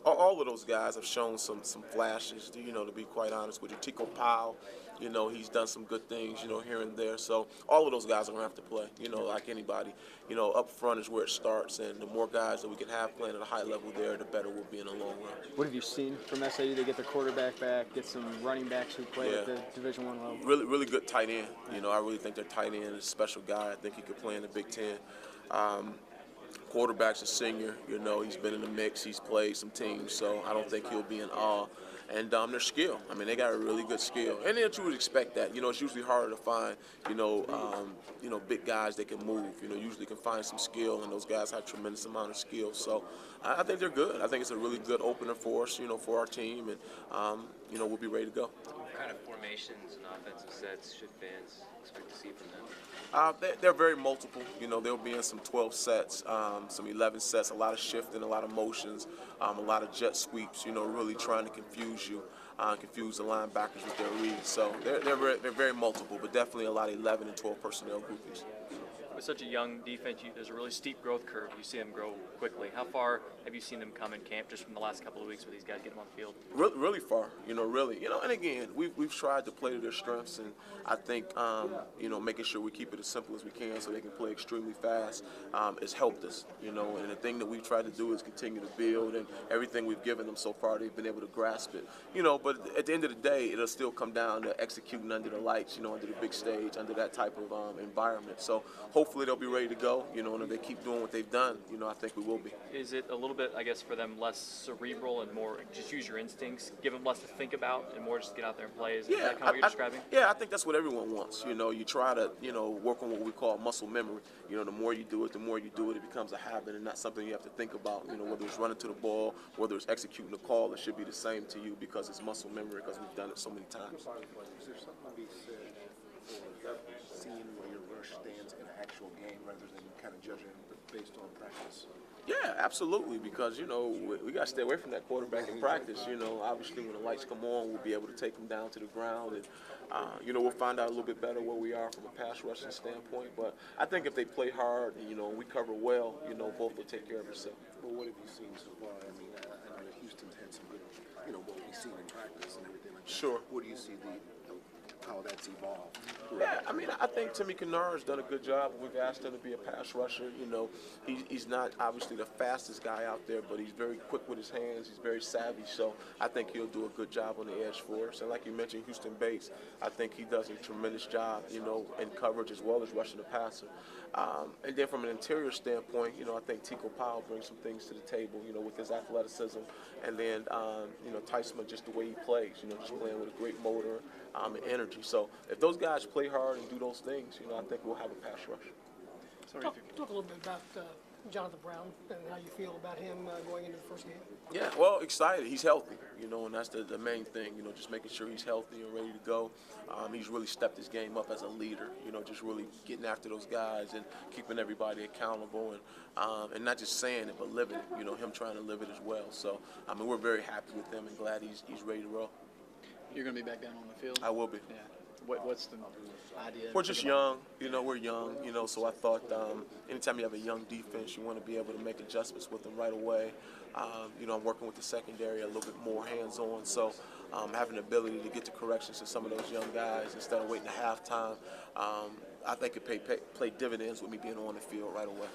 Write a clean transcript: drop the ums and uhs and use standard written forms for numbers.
All of those guys have shown some flashes. To be quite honest with you, Tico Powell, he's done some good things, here and there. So all of those guys are gonna have to play, like anybody. Up front is where it starts, and the more guys that we can have playing at a high level there, the better we'll be in the long run. What have you seen from SIU? They get their quarterback back, get some running backs who play at the Division I level. Really good tight end. I really think their tight end is a special guy. I think he could play in the Big Ten. Quarterback's a senior. He's been in the mix. He's played some teams, so I don't think he'll be in awe. And their skill. I mean, they got a really good skill, and then you would expect that. It's usually harder to find, big guys that can move. Usually can find some skill, and those guys have tremendous amount of skill. So I think they're good. I think it's a really good opener for us, for our team, and we'll be ready to go. What kind of formations and offensive sets should fans expect to see from them? They're very multiple. They'll be in some 12 sets, some 11 sets, a lot of shifting, a lot of motions, a lot of jet sweeps, really trying to confuse you, confuse the linebackers with their reads. So they're very multiple, but definitely a lot of 11 and 12 personnel groupings. With such a young defense, there's a really steep growth curve. You see them grow quickly. How far have you seen them come in camp just from the last couple of weeks with these guys getting on the field? Really far, really. And again, we've tried to play to their strengths, and I think, making sure we keep it as simple as we can so they can play extremely fast has helped us, and the thing that we've tried to do is continue to build, and everything we've given them so far, they've been able to grasp it, but at the end of the day, it'll still come down to executing under the lights, under the big stage, under that type of environment. So hopefully they'll be ready to go, and if they keep doing what they've done, I think we will be. Is it a little bit, I guess, for them less cerebral and more just use your instincts, give them less to think about and more just get out there and play? Is that kind of what you're describing? Yeah, I think that's what everyone wants. You try to, work on what we call muscle memory. The more you do it, it becomes a habit and not something you have to think about. Whether it's running to the ball, whether it's executing the call, it should be the same to you because it's muscle memory because we've done it so many times. Is there something to be said for seeing where your rush stands in an actual game rather than kind of judging based on practice? Yeah, absolutely, because, we got to stay away from that quarterback in practice. Obviously when the lights come on, we'll be able to take them down to the ground, and, we'll find out a little bit better where we are from a pass rushing standpoint. But I think if they play hard and, we cover well, both will take care of themselves. Well, what have you seen so far? I mean, I know that Houston's had some good, what we've seen in practice and everything like that. Sure. What do you see how that's evolved? Yeah, I mean, I think Timmy Kennard's done a good job. We've asked him to be a pass rusher. He's not obviously the fastest guy out there, but he's very quick with his hands. He's very savvy, so I think he'll do a good job on the edge for us. And like you mentioned, Houston Bates, I think he does a tremendous job, in coverage as well as rushing the passer. And then from an interior standpoint, I think Tico Powell brings some things to the table, with his athleticism. And then, Tyson, just the way he plays, just playing with a great motor and energy. So if those guys play hard and do those things, I think we'll have a pass rush. Talk a little bit about Jonathan Brown and how you feel about him going into the first game. Yeah, well, excited. He's healthy, and that's the main thing, just making sure he's healthy and ready to go. He's really stepped his game up as a leader, just really getting after those guys and keeping everybody accountable and not just saying it, but living it, him trying to live it as well. So, we're very happy with him and glad he's ready to roll. You're going to be back down on the field? I will be. Yeah. What's the idea? We're just young, we're young, so I thought anytime you have a young defense, you want to be able to make adjustments with them right away. I'm working with the secondary a little bit more hands-on, so having the ability to get to corrections to some of those young guys instead of waiting to halftime, I think it play dividends with me being on the field right away.